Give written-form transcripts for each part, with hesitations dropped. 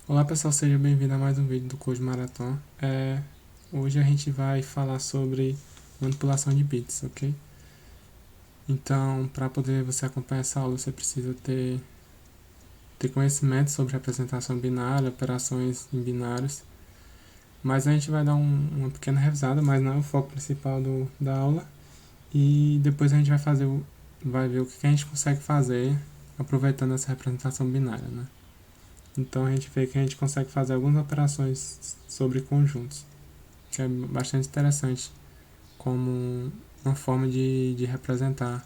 Olá pessoal, seja bem-vindo a mais um vídeo do Code Marathon. Hoje a gente vai falar sobre manipulação de bits, ok? Então, para poder você acompanhar essa aula, você precisa ter conhecimento sobre representação binária, operações em binários. Mas a gente vai dar uma pequena revisada, mas não é o foco principal da aula. E depois a gente vai ver o que a gente consegue fazer aproveitando essa representação binária, né? Então a gente vê que a gente consegue fazer algumas operações sobre conjuntos, que é bastante interessante como uma forma de representar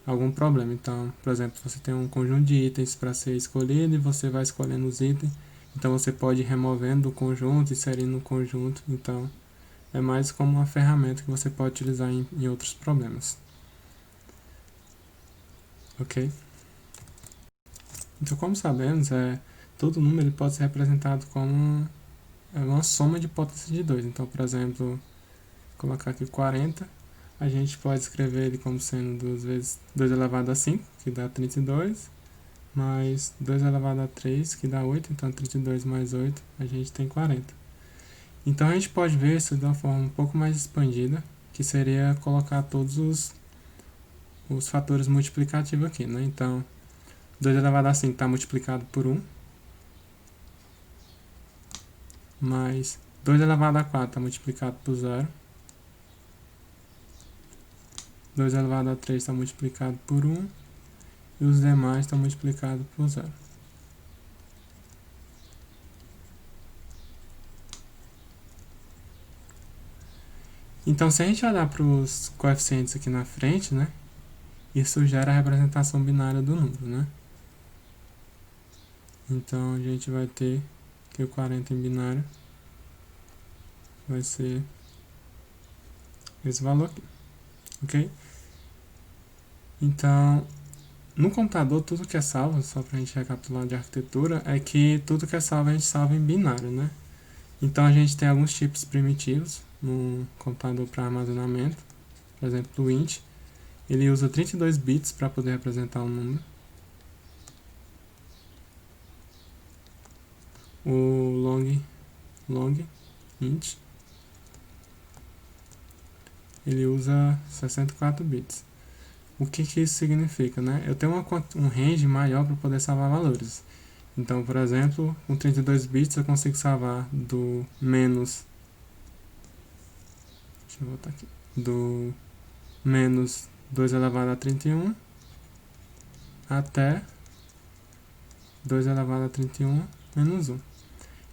algum problema. Então, por exemplo, você tem um conjunto de itens para ser escolhido e você vai escolhendo os itens. Então você pode ir removendo o conjunto, inserindo no conjunto. Então é mais como uma ferramenta que você pode utilizar em outros problemas. Ok? Então, como sabemos, todo número ele pode ser representado como uma soma de potências de 2. Então, por exemplo, vou colocar aqui 40, a gente pode escrever ele como sendo 2 vezes 2 elevado a 5, que dá 32, mais 2 elevado a 3, que dá 8, então 32 mais 8, a gente tem 40. Então a gente pode ver isso de uma forma um pouco mais expandida, que seria colocar todos os fatores multiplicativos aqui, né? Então, 2 elevado a 5 está multiplicado por 1, mais 2 elevado a 4 está multiplicado por 0, 2 elevado a 3 está multiplicado por 1, e os demais estão multiplicados por 0. Então, se a gente olhar para os coeficientes aqui na frente, né, isso gera a representação binária do número, né? Então, a gente vai ter que o 40 em binário vai ser esse valor aqui, ok? Então, no computador, tudo que é salvo, só para a gente recapitular de arquitetura, é que tudo que é salvo a gente salva em binário, né? Então, a gente tem alguns tipos primitivos no computador para armazenamento, por exemplo, o int, ele usa 32 bits para poder representar um número. O long int, ele usa 64 bits. O que isso significa, né? Eu tenho um range maior para poder salvar valores. Então, por exemplo, com 32 bits eu consigo salvar do menos, deixa eu voltar aqui, do menos 2 elevado a 31 até 2 elevado a 31 menos 1.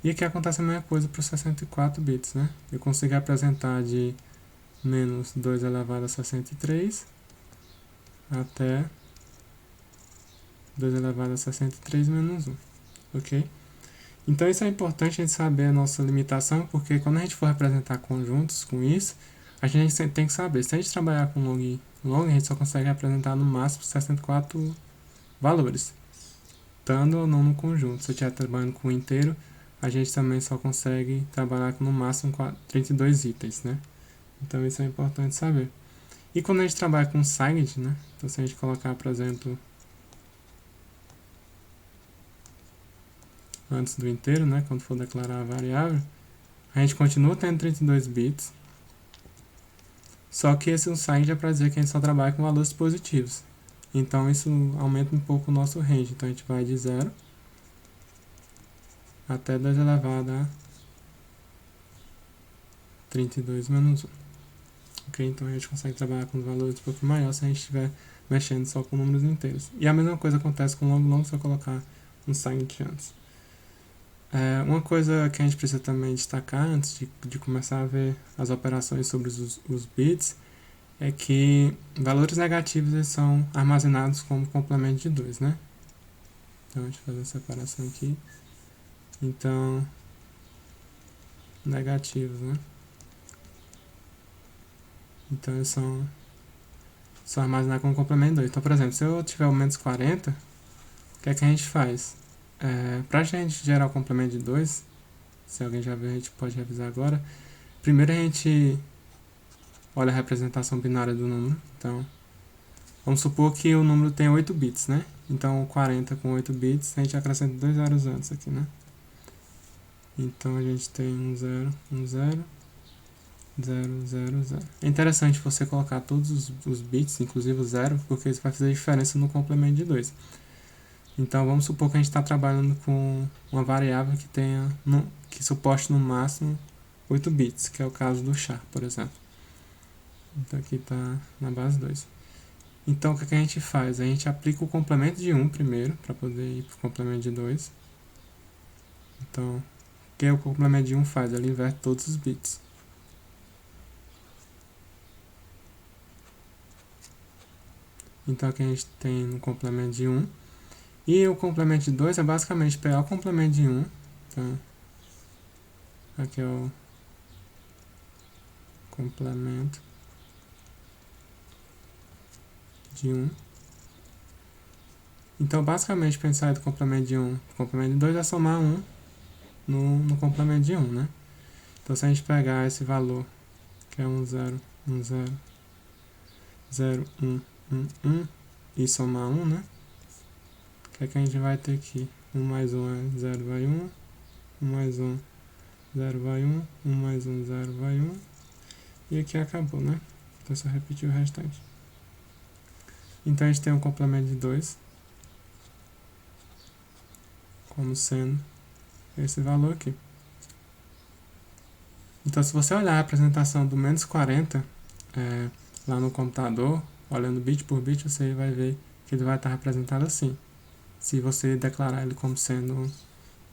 E aqui acontece a mesma coisa para os 64 bits, né? Eu consigo representar de menos 2 elevado a 63 até 2 elevado a 63 menos 1, ok? Então isso é importante a gente saber a nossa limitação, porque quando a gente for representar conjuntos com isso, a gente tem que saber, se a gente trabalhar com long, a gente só consegue representar no máximo 64 valores, estando ou não no conjunto. Se eu estiver trabalhando com inteiro, a gente também só consegue trabalhar com no máximo 32 itens, né? Então isso é importante saber. E quando a gente trabalha com signed, né? Então se a gente colocar, por exemplo, antes do inteiro, né? Quando for declarar a variável, a gente continua tendo 32 bits, só que esse unsigned é para dizer que a gente só trabalha com valores positivos. Então isso aumenta um pouco o nosso range. Então a gente vai de 0 até 2 elevado a 32 menos 1. Ok? Então a gente consegue trabalhar com valores um pouco maiores se a gente estiver mexendo só com números inteiros. E a mesma coisa acontece com long, se eu colocar um sign antes. Uma coisa que a gente precisa também destacar antes de começar a ver as operações sobre os bits é que valores negativos eles são armazenados como complemento de 2, né? Então, deixa eu fazer a separação aqui. Então, negativos, né? Então, eles são armazenados como complemento de 2. Então, por exemplo, se eu tiver o menos 40, o que é que a gente faz? Para a gente gerar o complemento de 2, se alguém já viu, a gente pode revisar agora. Primeiro a gente olha a representação binária do número. Então, vamos supor que o número tem 8 bits, né? Então, 40 com 8 bits, a gente acrescenta 2 zeros antes aqui, né? Então a gente tem 1, 0, 1, 0, 0, 0, 0. É interessante você colocar todos os bits, inclusive o 0, porque isso vai fazer diferença no complemento de 2. Então vamos supor que a gente está trabalhando com uma variável que tenha que suporte no máximo 8 bits, que é o caso do char, por exemplo. Então aqui está na base 2. Então o que a gente faz? A gente aplica o complemento de 1 primeiro, para poder ir para o complemento de 2. Então, o que o complemento de 1 faz? Ele inverte todos os bits. Então aqui a gente tem no complemento de 1. E o complemento de 2 é basicamente pegar o complemento de 1. Então, aqui é o complemento de 1. Então, basicamente, para sair do complemento de 1 para o complemento de 2 é somar 1 no complemento de 1, né? Então, se a gente pegar esse valor, que é 1, 0, 1, 0, 0, 1, 1, 1, e somar 1, né? O que é que a gente vai ter aqui? 1 mais 1 é 0, vai 1. 1 mais 1, 0 vai 1. 1 mais 1, 0 vai 1. E aqui acabou, né? Então, é só repetir o restante. Então, a gente tem um complemento de 2 como sendo esse valor aqui. Então, se você olhar a apresentação do menos 40 lá no computador, olhando bit por bit, você vai ver que ele vai estar representado assim. Se você declarar ele como sendo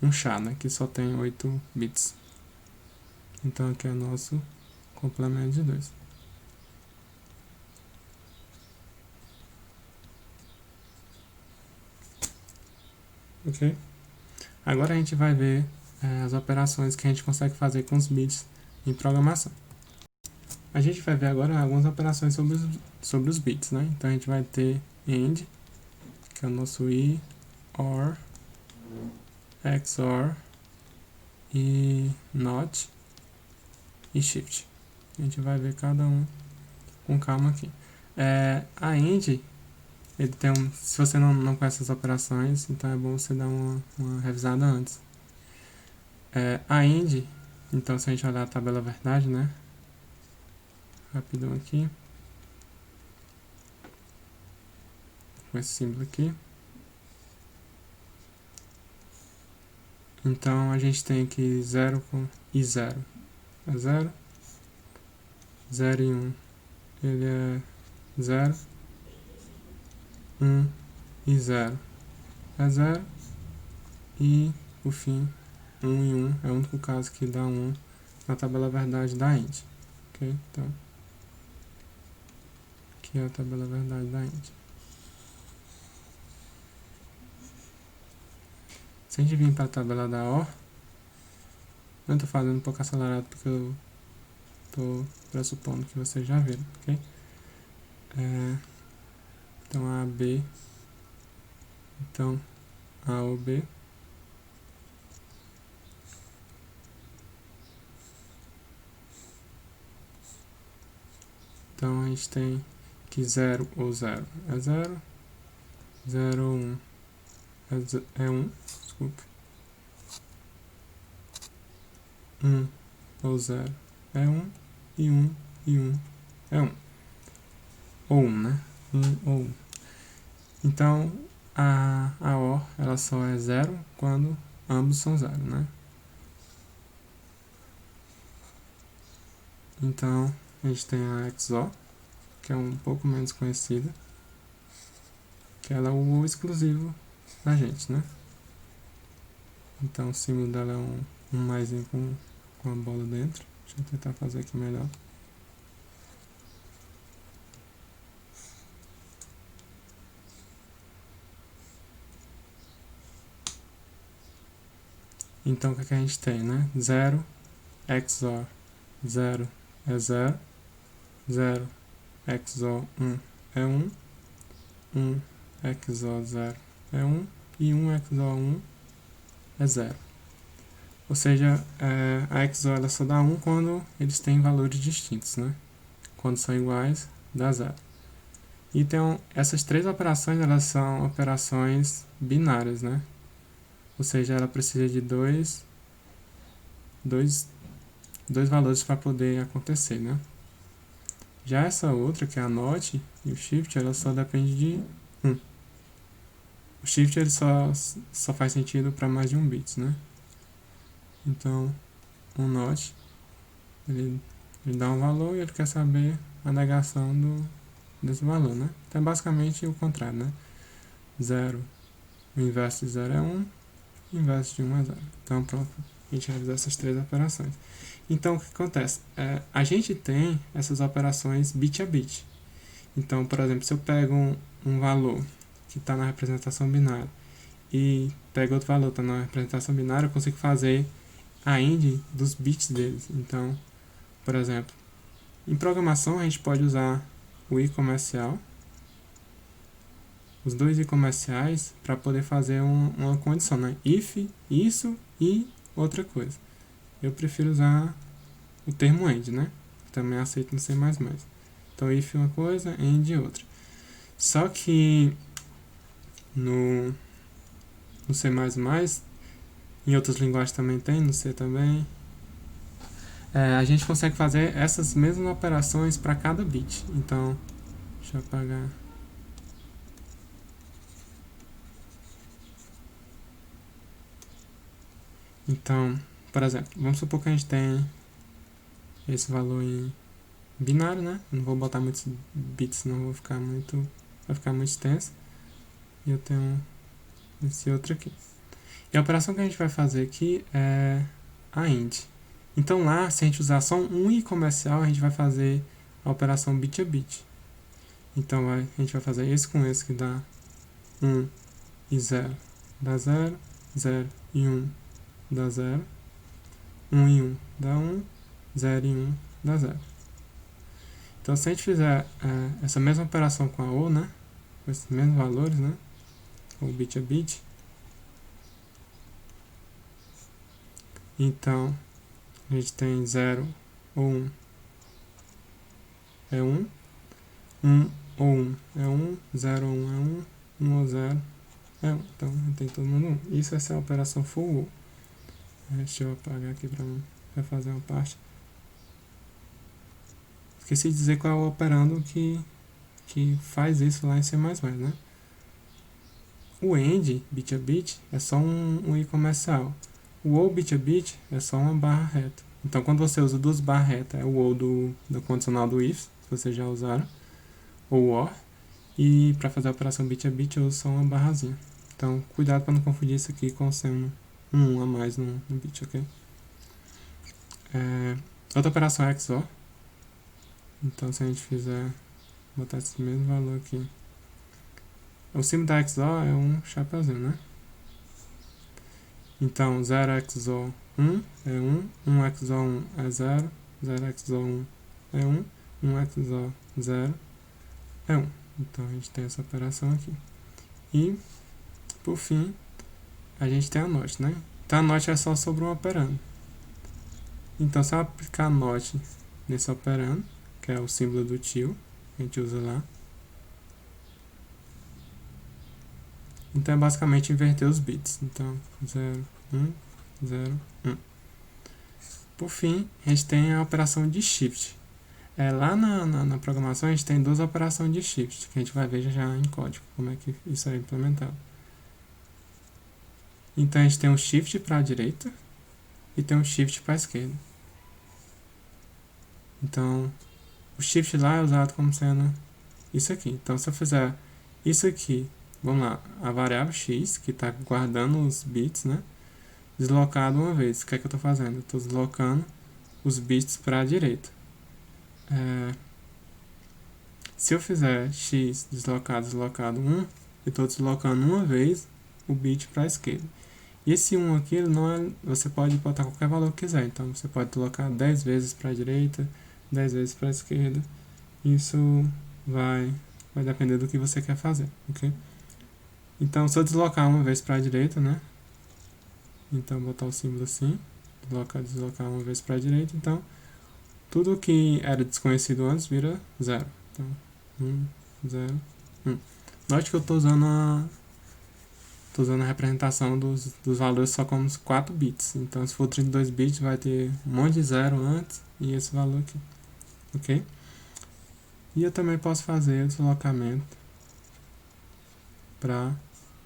um char, né, que só tem 8 bits. Então, aqui é o nosso complemento de 2. Ok? Agora a gente vai ver as operações que a gente consegue fazer com os bits em programação. A gente vai ver agora algumas operações sobre os bits, né? Então a gente vai ter AND, que é o nosso I, OR, XOR e NOT e SHIFT. A gente vai ver cada um com calma aqui. A AND, ele tem se você não conhece as operações, então é bom você dar uma revisada antes. A AND, então se a gente olhar a tabela verdade, né? Rapidão aqui. Com esse símbolo aqui. Então a gente tem aqui 0 e 0. É 0. 0 e 1. Ele é 0. 1 e 0. É 0. E, por fim, 1 e 1 é o único caso que dá 1 na tabela verdade da int. Ok? Então, aqui é a tabela verdade da int. Se a gente vir para a tabela da OR, eu estou fazendo um pouco acelerado porque eu estou pressupondo que vocês já viram, ok? Então, A, B, então, A ou B. Então, a gente tem que 0 ou 0 é 0, 0 ou 1 é 1, desculpa. 1 ou 0 é 1, e 1 e 1 é 1. Ou 1, né? 1 ou 1. Então, a OR ela só é 0 quando ambos são 0, né? Então, a gente tem a XOR, que é um pouco menos conhecida, que ela é o exclusivo da gente, né? Então, o símbolo dela é um maisinho com a bola dentro. Deixa eu tentar fazer aqui melhor. Então, o que a gente tem, né? 0 XOR 0 é 0, 0 XOR 1 é 1, 1 XOR 0 é 1 e 1 XOR 1 é 0. Ou seja, a XOR ela só dá 1 quando eles têm valores distintos, né? Quando são iguais, dá 0. Então, essas três operações elas são operações binárias, né? Ou seja, ela precisa de dois dois valores para poder acontecer, né? Já essa outra, que é a NOT e o Shift, ela só depende de 1. O Shift ele só faz sentido para mais de 1 bits, né? Então, o NOT, ele dá um valor e ele quer saber a negação desse valor, né? Então, é basicamente o contrário, né? 0, o inverso de 0 é 1, o inverso de 1 é 0. Então, pronto, a gente realizou essas 3 operações. Então, o que acontece? A gente tem essas operações bit a bit. Então, por exemplo, se eu pego um valor que está na representação binária e pego outro valor que está na representação binária, eu consigo fazer a AND dos bits deles. Então, por exemplo, em programação a gente pode usar o i comercial, os dois i comerciais, para poder fazer uma condição, né? If, isso e outra coisa. Eu prefiro usar o termo AND, né? Também aceito no C++. Então, if uma coisa, AND outra. Só que no C++, em outras linguagens também tem, no C também, a gente consegue fazer essas mesmas operações para cada bit. Então, deixa eu apagar. Então, por exemplo, vamos supor que a gente tem esse valor em binário, né? Não vou botar muitos bits, senão vai ficar muito extenso. E eu tenho esse outro aqui. E a operação que a gente vai fazer aqui é a AND. Então lá, se a gente usar só um i comercial, a gente vai fazer a operação bit a bit. Então a gente vai fazer esse com esse, que dá 1 e 0, dá 0, 0 e 1 dá 0, 1 e 1 dá 1, 0 e 1 dá 0. Então se a gente fizer essa mesma operação com a O, né, com esses mesmos valores, né, o bit a bit, então a gente tem 0 ou 1 é 1, 1 ou 1 é 1, 0 ou 1 é 1, 1 ou 0 é 1. Então tem todo mundo 1. Isso vai ser a operação full ou. Deixa eu apagar aqui para fazer uma parte. Esqueci de dizer qual é o operando que faz isso lá em C++, né? O AND, bit a bit, é só um i comercial. O OR bit a bit é só uma barra reta. Então, quando você usa duas barras retas, é o OR do condicional do if, se vocês já usaram, ou OR. E para fazer a operação bit a bit, eu uso só uma barrazinha. Então, cuidado para não confundir isso aqui com sendo um 1 a mais no bit, ok? Outra operação é XOR. Então, se a gente botar esse mesmo valor aqui, o símbolo da XOR é um chapeuzinho, né? Então, 0 XOR 1 é 1, 1 XOR 1 é 0, 0 XOR 1 é 1, 1 XOR 0 é 1. Então, a gente tem essa operação aqui. E, por fim, a gente tem a NOT, né? Então, a NOT é só sobre um operando. Então, se eu aplicar a NOT nesse operando, que é o símbolo do tio, que a gente usa lá, então é basicamente inverter os bits. Então, 0, 1, 0, 1. Por fim, a gente tem a operação de shift. Lá na programação a gente tem duas operações de shift, que a gente vai ver já em código, como é que isso é implementado. Então a gente tem um shift para a direita e tem um shift para a esquerda. Então, o shift lá é usado como sendo isso aqui. Então, se eu fizer isso aqui, vamos lá, a variável x, que está guardando os bits, né, deslocado uma vez. O que é que eu estou fazendo? Eu estou deslocando os bits para a direita. Se eu fizer x deslocado 1, eu estou deslocando uma vez o bit para a esquerda. E esse 1 aqui, ele não é, você pode botar qualquer valor que quiser. Então, você pode deslocar 10 vezes para a direita, 10 vezes para a esquerda. Isso vai depender do que você quer fazer, ok? Então, se eu deslocar uma vez para a direita, né? Então, botar o símbolo assim, deslocar uma vez para a direita. Então, tudo que era desconhecido antes vira 0. Então, 1, 0, 1. Note que eu estou usando Estou usando a representação dos valores só como 4 bits. Então, se for 32 bits, vai ter um monte de zero antes e esse valor aqui. Ok? E eu também posso fazer o deslocamento para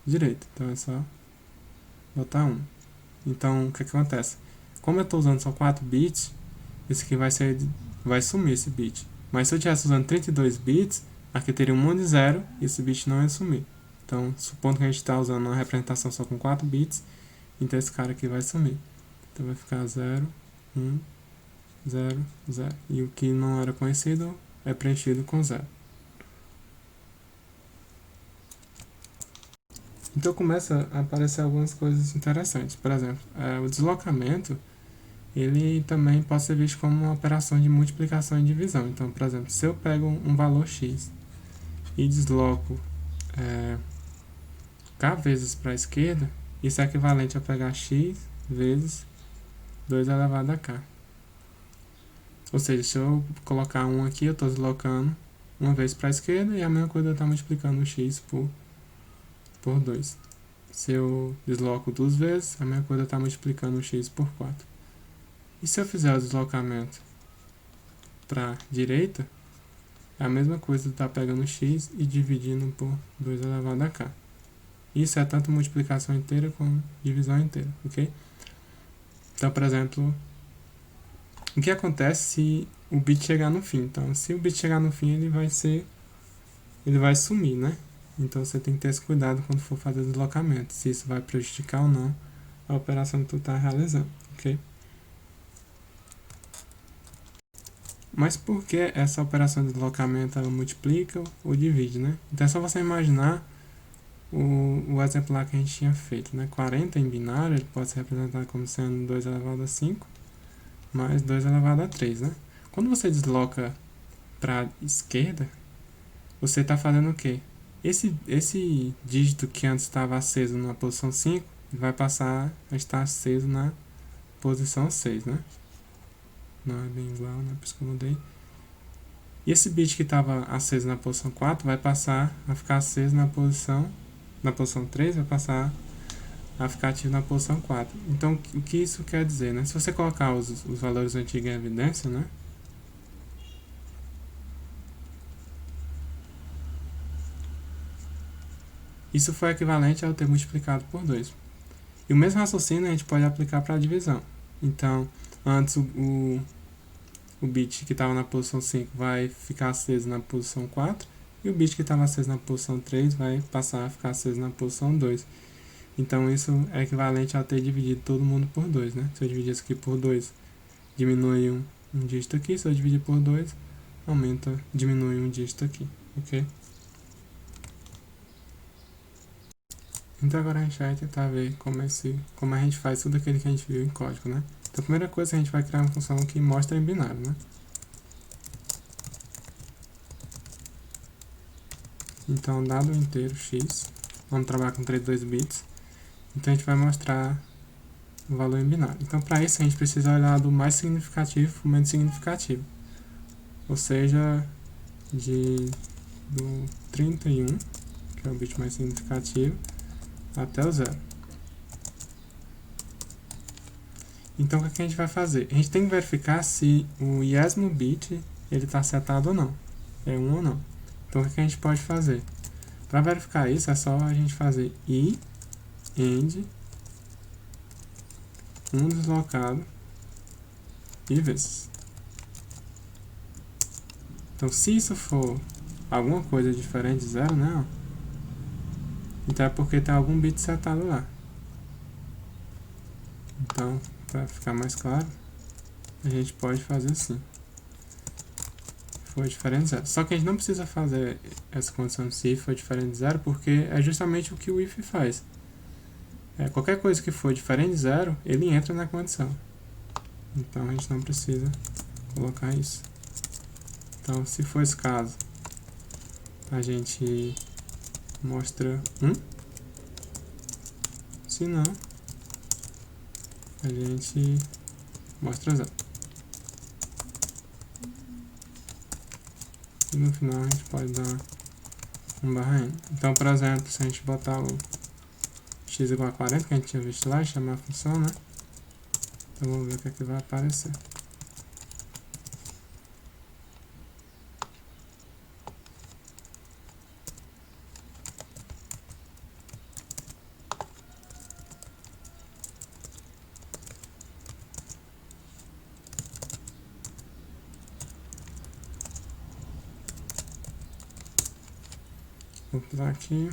direita. Então, é só botar 1. Então, o que acontece? Como eu estou usando só 4 bits, esse aqui vai sumir esse bit. Mas se eu estivesse usando 32 bits, aqui teria um monte de zero e esse bit não ia sumir. Então, supondo que a gente está usando uma representação só com 4 bits, então esse cara aqui vai sumir. Então vai ficar 0, 1, 0, 0. E o que não era conhecido é preenchido com 0. Então começa a aparecer algumas coisas interessantes. Por exemplo, o deslocamento, ele também pode ser visto como uma operação de multiplicação e divisão. Então, por exemplo, se eu pego um valor x e desloco k vezes para a esquerda, isso é equivalente a pegar x vezes 2 elevado a k. Ou seja, se eu colocar 1 aqui, eu estou deslocando uma vez para a esquerda e a mesma coisa eu estou multiplicando o x por 2. Se eu desloco 2 vezes, a mesma coisa eu estou multiplicando o x por 4. E se eu fizer o deslocamento para a direita, é a mesma coisa estar pegando o x e dividindo por 2 elevado a k. Isso é tanto multiplicação inteira como divisão inteira, ok? Então, por exemplo, o que acontece se o bit chegar no fim? Então, se o bit chegar no fim, ele vai sumir, né? Então, você tem que ter esse cuidado quando for fazer o deslocamento, se isso vai prejudicar ou não a operação que tu está realizando, ok? Mas por que essa operação de deslocamento ela multiplica ou divide, né? Então, é só você imaginar o exemplo lá que a gente tinha feito, né? 40 em binário, ele pode ser representado como sendo 2 elevado a 5 mais 2 elevado a 3, né? Quando você desloca para a esquerda, você está fazendo o quê? Esse dígito que antes estava aceso na posição 5, vai passar a estar aceso na posição 6, né? Não é bem igual, né? Por isso que eu mudei. E esse bit que estava aceso na posição 4 vai passar a ficar aceso na posição 3, vai passar a ficar ativo na posição 4. Então, o que isso quer dizer, né? Se você colocar os valores antigos em evidência, né? Isso foi equivalente ao ter multiplicado por 2. E o mesmo raciocínio a gente pode aplicar para a divisão. Então, antes o bit que estava na posição 5 vai ficar aceso na posição 4, e o bit que estava aceso na posição 3 vai passar a ficar aceso na posição 2. Então, isso é equivalente a ter dividido todo mundo por 2, né? Se eu dividir isso aqui por 2, diminui um dígito aqui. Se eu dividir por 2, diminui um dígito aqui, ok? Então, agora a gente vai tentar ver como a gente faz tudo aquilo que a gente viu em código, né? Então, a primeira coisa, a gente vai criar uma função que mostra em binário, né? Então, dado o inteiro x, vamos trabalhar com 32 bits, então a gente vai mostrar o valor em binário. Então, para isso, a gente precisa olhar do mais significativo para o menos significativo. Ou seja, do 31, que é o bit mais significativo, até o 0. Então, o que a gente vai fazer? A gente tem que verificar se o iésimo bit está setado ou não. É 1 ou não. Então, o que a gente pode fazer? Para verificar isso, é só a gente fazer i end um deslocado e vezes. Então, se isso for alguma coisa diferente de 0, né? Então é porque tem algum bit setado lá. Então, para ficar mais claro, a gente pode fazer assim. For diferente de 0. Só que a gente não precisa fazer essa condição se if for diferente de 0, porque é justamente o que o if faz. Qualquer coisa que for diferente de 0, ele entra na condição. Então a gente não precisa colocar isso. Então, se for esse caso, a gente mostra 1. Se não, a gente mostra 0. E no final a gente pode dar um barra n. Então, por exemplo, se a gente botar x igual a 40, que a gente tinha visto lá, e chamar a função, né? Então vamos ver o que é que vai aparecer. Vou pular aqui.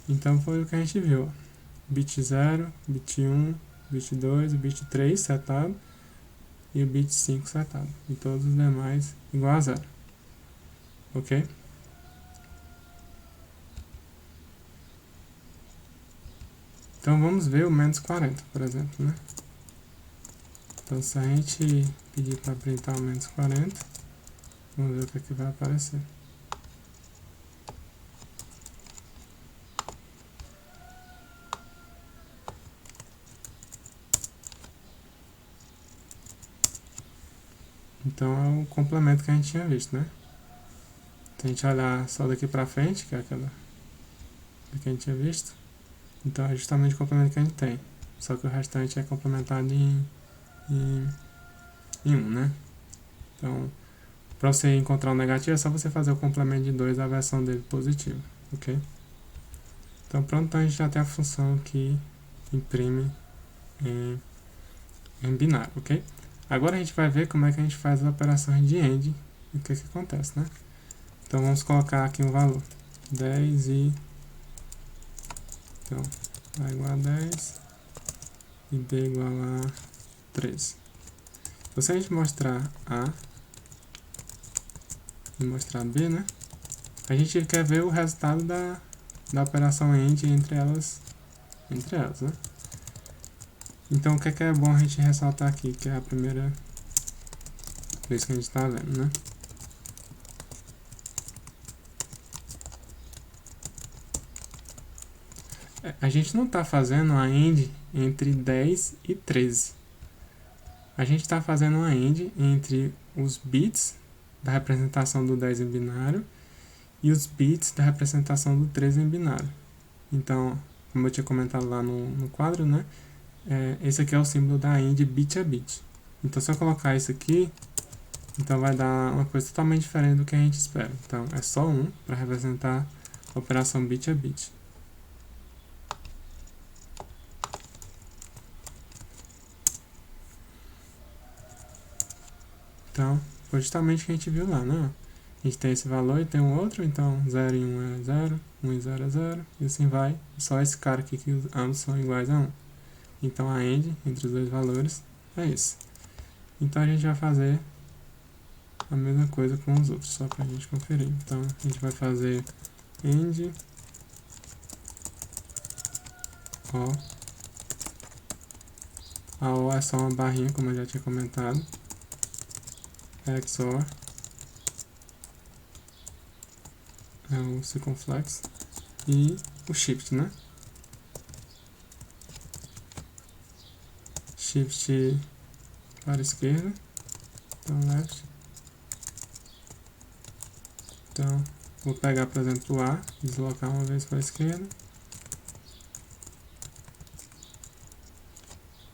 Então foi o que a gente viu. Bit 0, bit 1, bit 2, bit 3 setado e o bit 5 setado. E todos os demais igual a 0. Ok? Então vamos ver o menos 40, por exemplo, né? Então se a gente pedir para printar o menos 40, vamos ver o que é que vai aparecer. Então é o complemento que a gente tinha visto, né? Se a gente olhar só daqui pra frente, que é aquela que a gente tinha visto, então é justamente o complemento que a gente tem. Só que o restante é complementado em 1, né? Então, para você encontrar o negativo, é só você fazer o complemento de 2 da versão dele positiva, ok? Então pronto, então a gente já tem a função que imprime em binário, ok? Agora a gente vai ver como é que a gente faz as operações de AND e o que acontece, né? Então vamos colocar aqui um valor, 10 e... Então, A igual a 10 e B igual a 13. Então, se a gente mostrar A e mostrar B, né? A gente quer ver o resultado da operação AND entre elas, né? Então, o que é bom a gente ressaltar aqui, que é a primeira vez que a gente está vendo, né? A gente não está fazendo a AND entre 10 e 13. A gente está fazendo uma AND entre os bits da representação do 10 em binário e os bits da representação do 13 em binário. Então, como eu tinha comentado lá no quadro, né? Esse aqui é o símbolo da AND bit a bit. Então, se eu colocar isso aqui, então vai dar uma coisa totalmente diferente do que a gente espera. Então, é só 1 para representar a operação bit a bit. Então, foi justamente o que a gente viu lá, né? A gente tem esse valor e tem um outro, então 0 e 1 é 0, 1 e 0 é 0, e assim vai. Só esse cara aqui que ambos são iguais a 1. Então a AND entre os dois valores é isso. Então a gente vai fazer a mesma coisa com os outros, só para a gente conferir. Então a gente vai fazer AND O. A O é só uma barrinha, como eu já tinha comentado. XOR é o circunflex e o shift, né? Shift para a esquerda, então left. Então vou pegar, por exemplo, o A, deslocar uma vez para a esquerda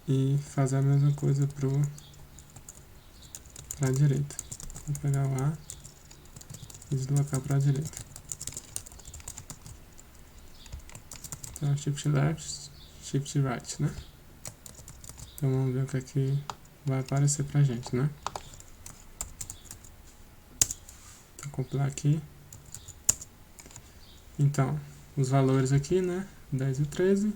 e fazer a mesma coisa para a direita. Vou pegar o A e deslocar para a direita. Então shift left, shift right, né? Então vamos ver o que é que vai aparecer pra gente, né? Vou compilar aqui. Então, os valores aqui, né? 10 e 13.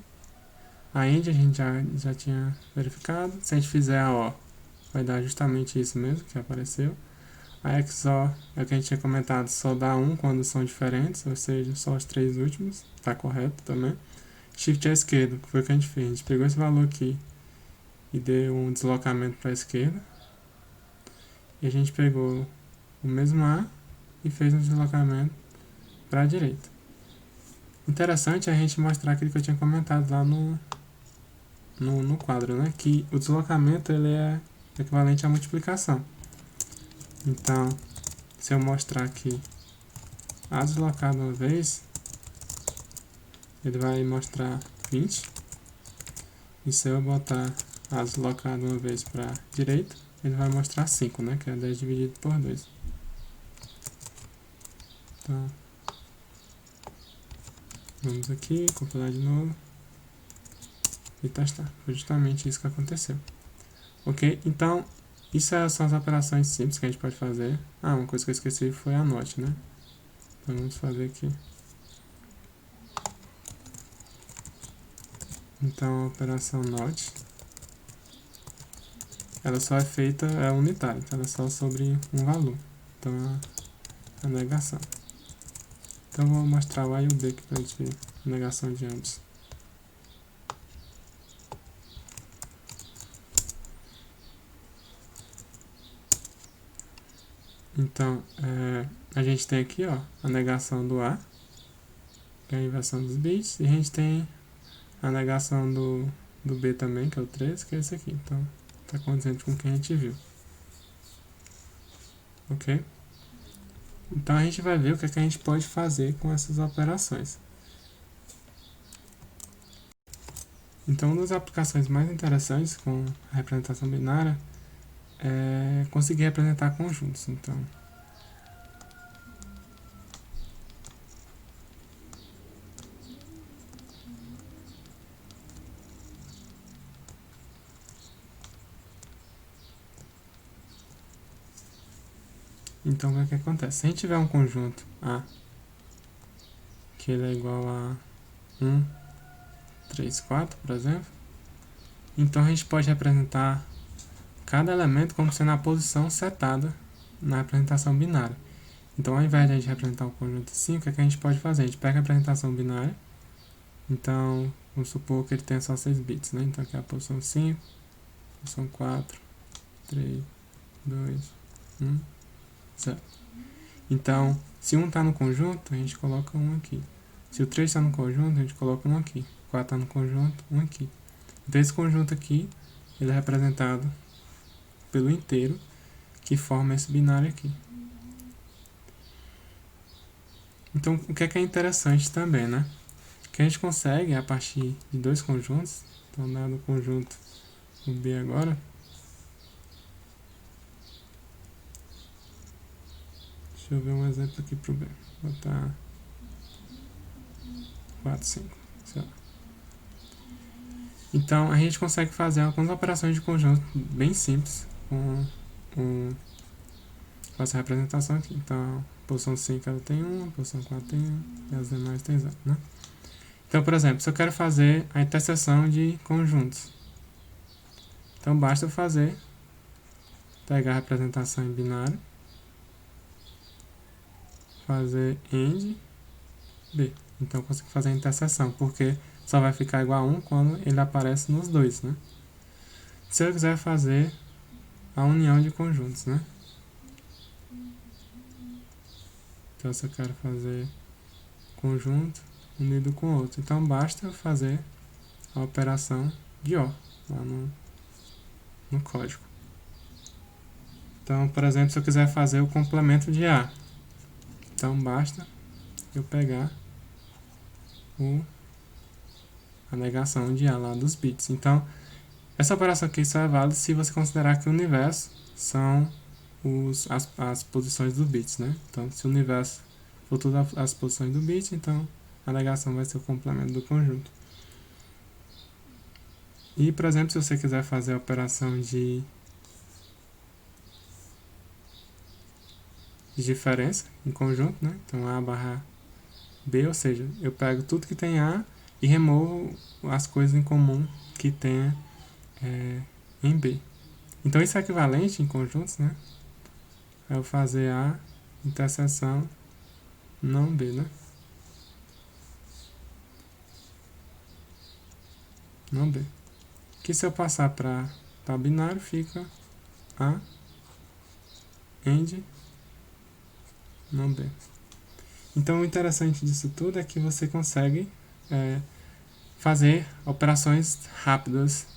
A AND a gente já tinha verificado. Se a gente fizer a O, vai dar justamente isso mesmo que apareceu. A XOR é o que a gente tinha comentado, só dá 1 quando são diferentes, ou seja, só os 3 últimos. Tá correto também. Shift à esquerda, que foi o que a gente fez. A gente pegou esse valor aqui e deu um deslocamento para a esquerda. E a gente pegou o mesmo A e fez um deslocamento para a direita. Interessante a gente mostrar aquilo que eu tinha comentado lá no quadro, né? Que o deslocamento ele é equivalente à multiplicação. Então, se eu mostrar aqui A deslocado uma vez, ele vai mostrar 20. E se eu botar A deslocado uma vez para a direita, ele vai mostrar 5, né? Que é 10 dividido por 2. Então, vamos aqui, compilar de novo e testar. Foi justamente isso que aconteceu. Ok? Então, isso são as operações simples que a gente pode fazer. Ah, uma coisa que eu esqueci foi a NOT, né? Então, vamos fazer aqui. Então, a operação NOT, ela só é feita, é unitária, então ela é só sobre um valor. Então, a negação. Então, vou mostrar o A e o B aqui para a gente ver a negação de ambos. Então, a gente tem aqui, ó, a negação do A, que é a inversão dos bits, e a gente tem a negação do B também, que é o 3, que é esse aqui. Então, está condizente com o que a gente viu. Ok? Então, a gente vai ver o que, é que a gente pode fazer com essas operações. Então, uma das aplicações mais interessantes com a representação binária é conseguir representar conjuntos. Então, o que acontece? Se a gente tiver um conjunto A, que ele é igual a 1, 3, 4, por exemplo, então a gente pode representar cada elemento como sendo a posição setada na representação binária. Então, ao invés de a gente representar um conjunto assim, o que a gente pode fazer? A gente pega a representação binária, então, vamos supor que ele tenha só 6 bits, né? Então, aqui é a posição 5, posição 4, 3, 2, 1, 0. Então, se 1 está no conjunto, a gente coloca 1 aqui. Se o 3 está no conjunto, a gente coloca 1 aqui. 4 está no conjunto, 1 aqui. Então, esse conjunto aqui, ele é representado pelo inteiro, que forma esse binário aqui. Então, o que é interessante também, né? Que a gente consegue, a partir de dois conjuntos, então, dado o conjunto o B agora, deixa eu ver um exemplo aqui para o B. Vou botar 4, 5, sei lá. Então, a gente consegue fazer algumas operações de conjunto bem simples com essa representação aqui. Então, a posição 5 ela tem 1, a posição 4 tem 1, e as demais tem 0, né? Então, por exemplo, se eu quero fazer a interseção de conjuntos, então basta eu pegar a representação em binário, fazer AND B. Então, eu consigo fazer a interseção, porque só vai ficar igual a 1 quando ele aparece nos dois, né? Se eu quiser fazer a união de conjuntos, né? Então, se eu quero fazer conjunto unido com outro, então basta eu fazer a operação de OR lá no código. Então, por exemplo, se eu quiser fazer o complemento de A, então basta eu pegar a negação de A lá dos bits. Então, essa operação aqui só é válida se você considerar que o universo são as posições do bits, né? Então, se o universo for todas as posições do bit, então a negação vai ser o complemento do conjunto. E, por exemplo, se você quiser fazer a operação de diferença em conjunto, né? Então, A barra B, ou seja, eu pego tudo que tem A e removo as coisas em comum que tenha em B. Então, isso é equivalente em conjuntos, né? É eu fazer A interseção não B, né? Não B. Que se eu passar para binário, fica A AND não B. Então, o interessante disso tudo é que você consegue fazer operações rápidas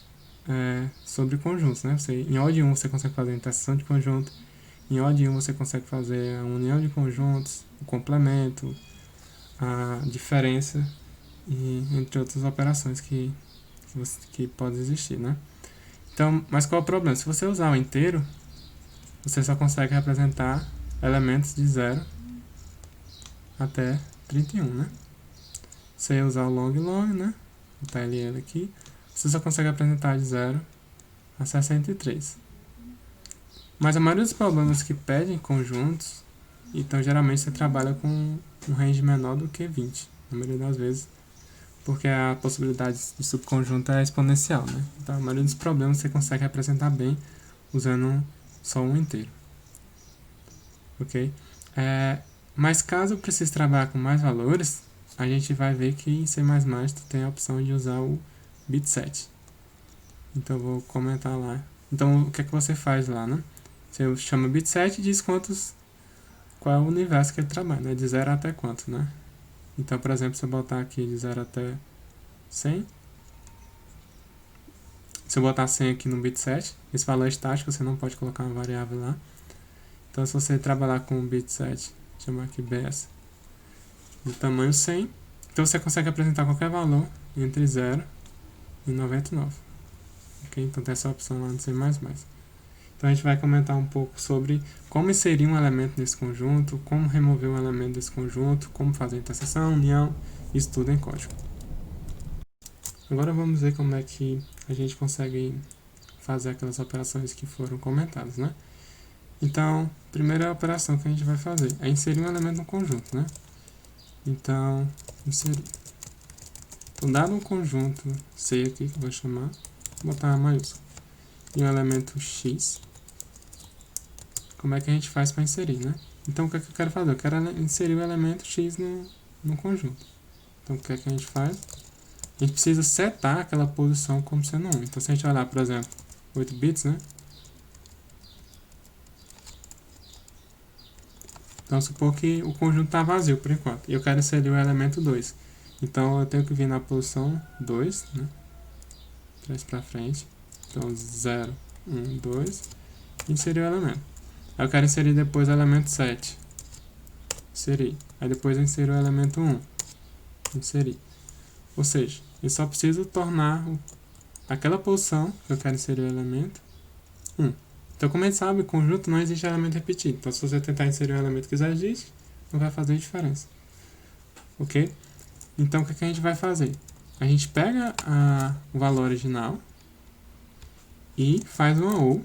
sobre conjuntos, né? Em O de 1 você consegue fazer a interseção de conjunto, em O de 1 você consegue fazer a união de conjuntos, o complemento, a diferença e entre outras operações que podem existir, né? Então, mas qual é o problema? Se você usar o inteiro, você só consegue representar elementos de 0 até 31, né? Se você usar o long, né? Botar ele aqui, você só consegue apresentar de 0 a 63. Mas a maioria dos problemas que pedem conjuntos, então geralmente você trabalha com um range menor do que 20, na maioria das vezes, porque a possibilidade de subconjunto é exponencial, né? Então a maioria dos problemas você consegue representar bem usando só um inteiro. Ok? Mas caso eu precise trabalhar com mais valores, a gente vai ver que em C++ tu tem a opção de usar o bitset. Então eu vou comentar lá. Então o que é que você faz lá, né? Você chama bitset e diz qual é o universo que ele trabalha, né? De 0 até quanto, né? Então, por exemplo, se eu botar aqui de 0 até 100, se eu botar 100 aqui no bitset, esse valor é estático, você não pode colocar uma variável lá. Então, se você trabalhar com o bitset, chamar aqui bs, do tamanho 100, então você consegue apresentar qualquer valor entre 0 e 99. Ok? Então tem essa opção lá no C++. Então a gente vai comentar um pouco sobre como inserir um elemento nesse conjunto, como remover um elemento desse conjunto, como fazer a interseção, união, isso tudo em código. Agora vamos ver como é que a gente consegue fazer aquelas operações que foram comentadas, né? Então, a primeira operação que a gente vai fazer é inserir um elemento no conjunto, né? Então, inserir. Então, dado um conjunto C aqui, que eu vou chamar, vou botar maiúsculo, e um elemento X, como é que a gente faz para inserir, né? Então, o que é que eu quero fazer? Eu quero inserir o elemento X no conjunto. Então, o que é que a gente faz? A gente precisa setar aquela posição como sendo 1. Então, se a gente olhar, por exemplo, 8 bits, né? Então, supor que o conjunto está vazio por enquanto. E eu quero inserir o elemento 2. Então, eu tenho que vir na posição 2, né? 3 para frente. Então, 0, 1, 2. E inserir o elemento. Aí eu quero inserir depois o elemento 7. Inserir. Aí depois eu insiro o elemento 1. Inserir. Ou seja, eu só preciso tornar aquela posição que eu quero inserir o elemento 1. Então, como a gente sabe, conjunto não existe elemento repetido. Então, se você tentar inserir um elemento que já existe, não vai fazer diferença. Ok? Então, o que a gente vai fazer? A gente pega o valor original e faz uma OR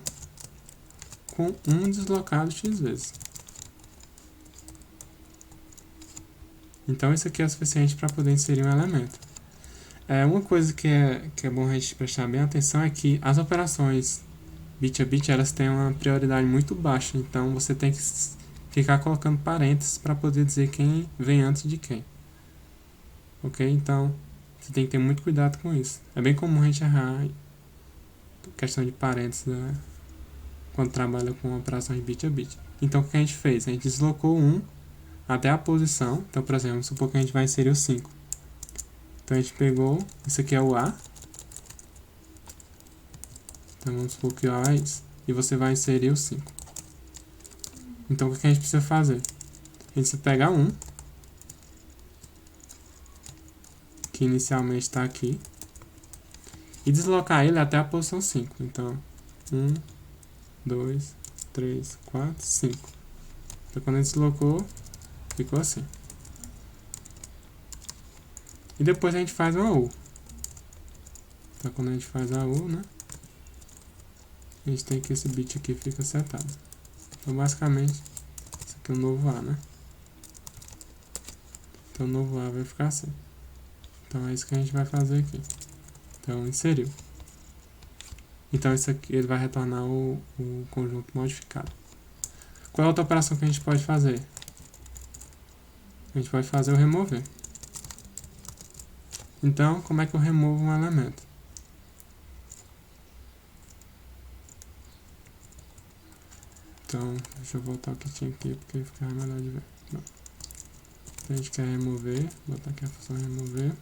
com 1 deslocado x vezes. Então, isso aqui é o suficiente para poder inserir um elemento. Uma coisa que é bom a gente prestar bem atenção é que as operações bit a bit, elas têm uma prioridade muito baixa, então você tem que ficar colocando parênteses para poder dizer quem vem antes de quem. Ok? Então, você tem que ter muito cuidado com isso. É bem comum a gente errar questão de parênteses, né? Quando trabalha com operações bit a bit. Então, o que a gente fez? A gente deslocou 1 até a posição. Então, por exemplo, supor que a gente vai inserir o 5. Então, a gente pegou, isso aqui é o A. Então, vamos supor que o A é isso. E você vai inserir o 5. Então, o que a gente precisa fazer? A gente precisa pegar 1, que inicialmente está aqui, e deslocar ele até a posição 5. Então, 1, 2, 3, 4, 5. Então, quando a gente deslocou, ficou assim. E depois a gente faz uma U. Então, quando a gente faz a U, né? A gente tem que esse bit aqui fica setado. Então, basicamente, isso aqui é o novo A, né? Então, o novo A vai ficar assim. Então, é isso que a gente vai fazer aqui. Então, inseriu. Então, isso aqui ele vai retornar o conjunto modificado. Qual é a outra operação que a gente pode fazer? A gente pode fazer o remover. Então, como é que eu removo um elemento? Então, deixa eu voltar o que tinha aqui, porque fica melhor de ver. Não. Então, a gente quer remover, botar aqui a função remover.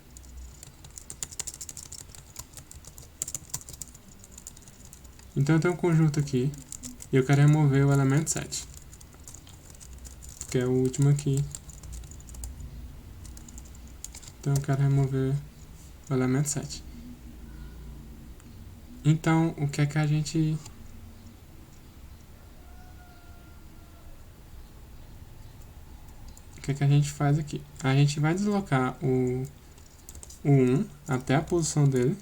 Então, eu tenho um conjunto aqui, e eu quero remover o elemento 7, que é o último aqui Então eu quero remover o elemento 7. Então, o que é que a gente... O que é que a gente faz aqui? A gente vai deslocar o 1 até a posição dele.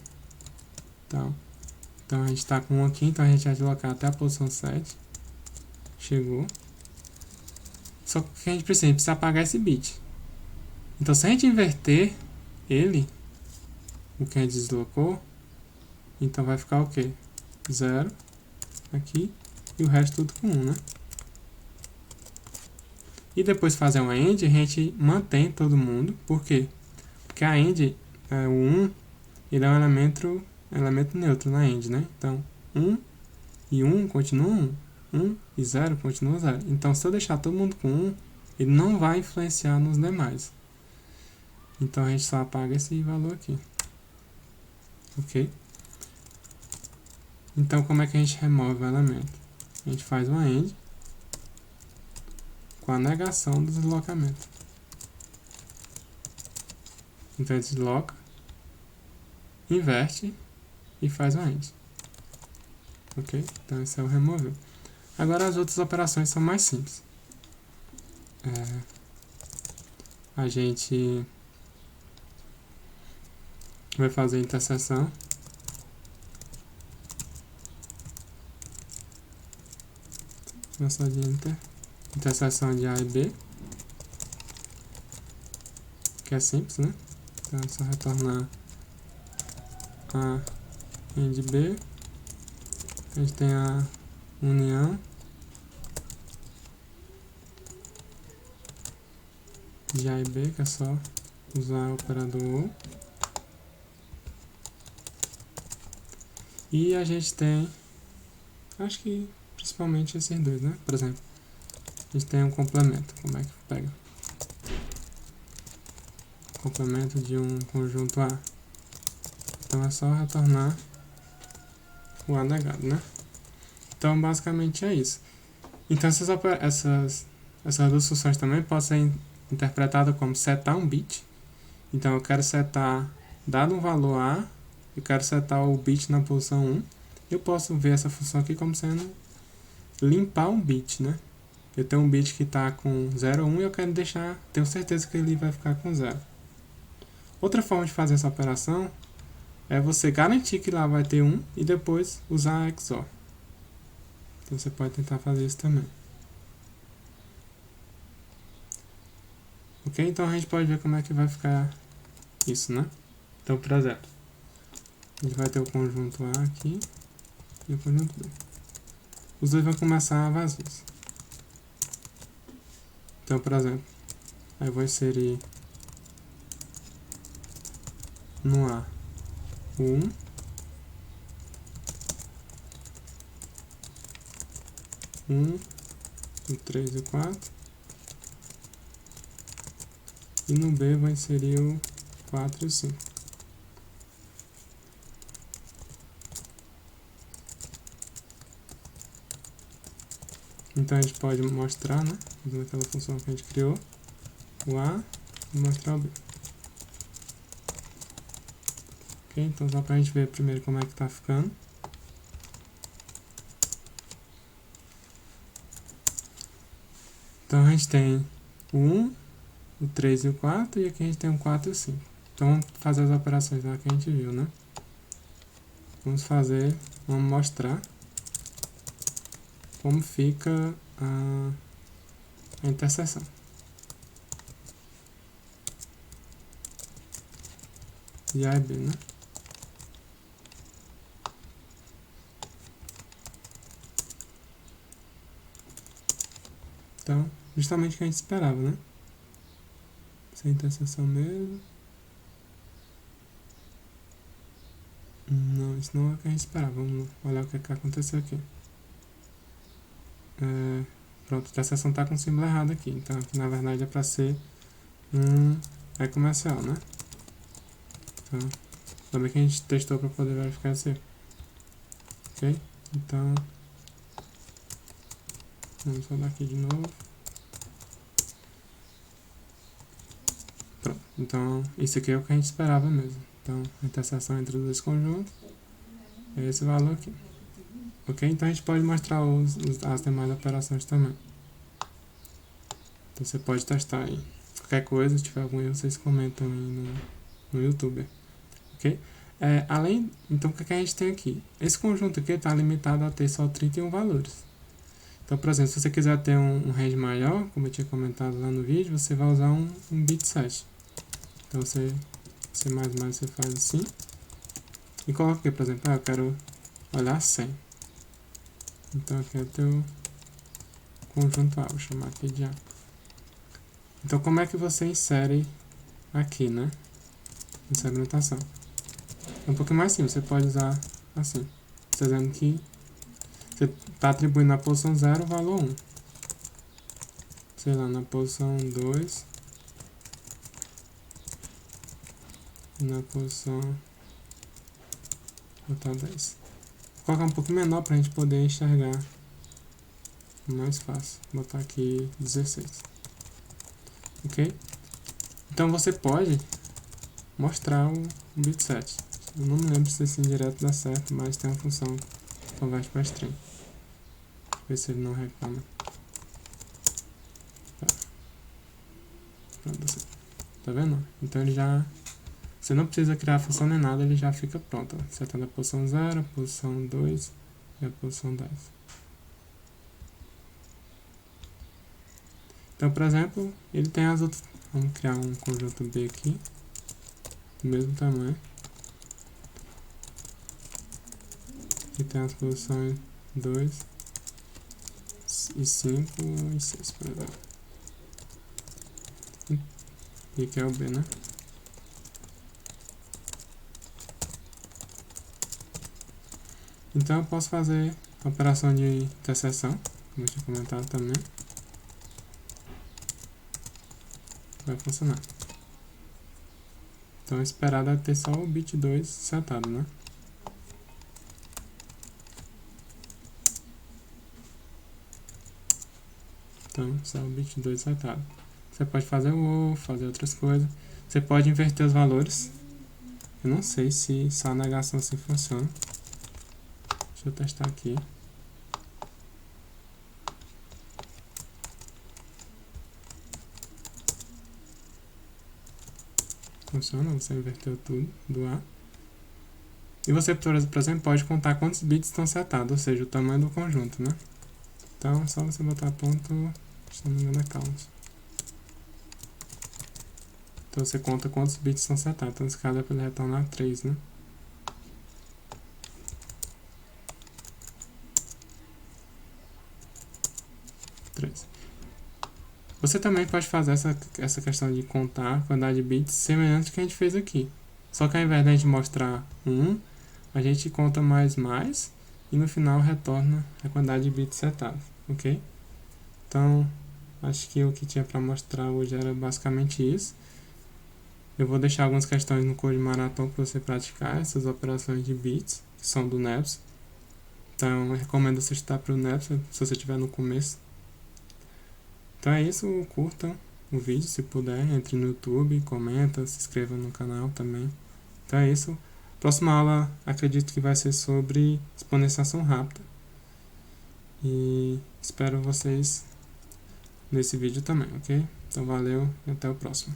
Então a gente está com 1 aqui, então a gente vai deslocar até a posição 7. Chegou. Só que a gente precisa apagar esse bit. Então se a gente inverter ele, o que a gente deslocou, então vai ficar o quê? 0 aqui e o resto tudo com 1, né? E depois fazer uma AND, a gente mantém todo mundo. Por quê? Porque a AND, o 1, ele é um elemento neutro na AND, né? Então 1 e 1 continua 1. 1 e 0 continua 0. Então se eu deixar todo mundo com 1, ele não vai influenciar nos demais. Então a gente só apaga esse valor aqui. Ok? Então como é que a gente remove o elemento? A gente faz uma AND com a negação do deslocamento. Então a gente desloca, inverte e faz uma AND. Ok? Então esse é o remover. Agora as outras operações são mais simples. A gente vai fazer a interseção. De interseção de A e B, que é simples, né? Então é só retornar A AND B. A gente tem a união de A e B, que é só usar o operador OR. E a gente tem, acho que principalmente esses dois, né? Por exemplo, a gente tem um complemento. Como é que pega? Complemento de um conjunto A. Então é só retornar o A negado, né? Então basicamente é isso. Então essas duas funções também podem ser interpretadas como setar um bit. Então eu quero setar, dado um valor A, eu quero setar o bit na posição 1. Eu posso ver essa função aqui como sendo limpar um bit, né? Eu tenho um bit que está com 0, 1 e eu quero deixar, tenho certeza que ele vai ficar com 0. Outra forma de fazer essa operação é você garantir que lá vai ter 1 e depois usar a XOR. Então você pode tentar fazer isso também. Ok? Então a gente pode ver como é que vai ficar isso, né? Então, por exemplo, a gente vai ter o conjunto A aqui e o conjunto B. Os dois vão começar vazios. Então, por exemplo, aí eu vou inserir no A o 1, o 3 e o 4. E no B vai inserir o 4 e o 5. Então a gente pode mostrar, né? Usando aquela função que a gente criou, o A e mostrar o B. Ok? Então só para a gente ver primeiro como é que está ficando. Então a gente tem o 1, o 3 e o 4, e aqui a gente tem o 4 e o 5. Então vamos fazer as operações lá que a gente viu, né? Vamos mostrar como fica a interseção. De A e B, né? Então, justamente o que a gente esperava, né? Sem interseção mesmo. Não, isso não é o que a gente esperava. Vamos olhar o que aconteceu aqui. Pronto, a interseção está com o símbolo errado aqui. Então, aqui na verdade é para ser um comercial, né? Então, também que a gente testou para poder verificar isso aí. Ok? Então, vamos rodar aqui de novo. Pronto, Então, isso aqui é o que a gente esperava mesmo. Então, a interseção entre os dois conjuntos é esse valor aqui. Ok? Então, a gente pode mostrar as demais operações também. Então, você pode testar aí. Qualquer coisa, se tiver algum erro, vocês comentam aí no YouTube. Ok? Então, o que a gente tem aqui? Esse conjunto aqui está limitado a ter só 31 valores. Então, por exemplo, se você quiser ter um range maior, como eu tinha comentado lá no vídeo, você vai usar um bit set. Então, você faz assim. E coloca aqui, por exemplo, eu quero olhar 100. Então, aqui é o teu conjunto A, vou chamar aqui de A. Então, como é que você insere aqui, né? Insere a notação. É um pouquinho mais simples, você pode usar assim. Você dizendo que você está atribuindo na posição 0 o valor 1. Sei lá, na posição 2. E na posição... Vou botar 10. Vou colocar um pouco menor para a gente poder enxergar mais fácil. Vou botar aqui 16. Ok? Então você pode mostrar o bit set. Eu não me lembro se esse indireto dá certo, mas tem uma função que converte para string. Ver se ele não reclama. Pronto, tá vendo? Então ele já... Você não precisa criar a função nem nada, ele já fica pronto. Setando a posição 0, a posição 2 e a posição 10. Então, por exemplo, ele tem as outras... Vamos criar um conjunto B aqui, do mesmo tamanho. E tem as posições 2 e 5 e 6, por exemplo. E aqui é o B, né? Então eu posso fazer a operação de interseção, como eu tinha comentado também. Vai funcionar. Então esperado é ter só o bit 2 setado, né? Então só o bit 2 setado. Você pode fazer o OR, fazer outras coisas. Você pode inverter os valores. Eu não sei se só a negação assim funciona. Deixa eu testar aqui. Funciona, você inverteu tudo do A. E você, por exemplo, pode contar quantos bits estão setados, ou seja, o tamanho do conjunto, né? Então, é só você botar ponto, se não me engano, é count. Então, você conta quantos bits estão setados. Então, nesse caso é para ele retornar 3, né? Você também pode fazer essa questão de contar a quantidade de bits semelhante ao que a gente fez aqui. Só que ao invés de a gente mostrar 1, a gente conta mais e no final retorna a quantidade de bits setados, ok? Então, acho que o que tinha para mostrar hoje era basicamente isso. Eu vou deixar algumas questões no Code Marathon para você praticar essas operações de bits, que são do NEPS. Então, eu recomendo você estudar para o NEPS, se você estiver no começo. Então é isso, curtam o vídeo se puder, entre no YouTube, comenta, se inscreva no canal também. Então é isso. Próxima aula acredito que vai ser sobre exponenciação rápida. E espero vocês nesse vídeo também, ok? Então valeu e até o próximo.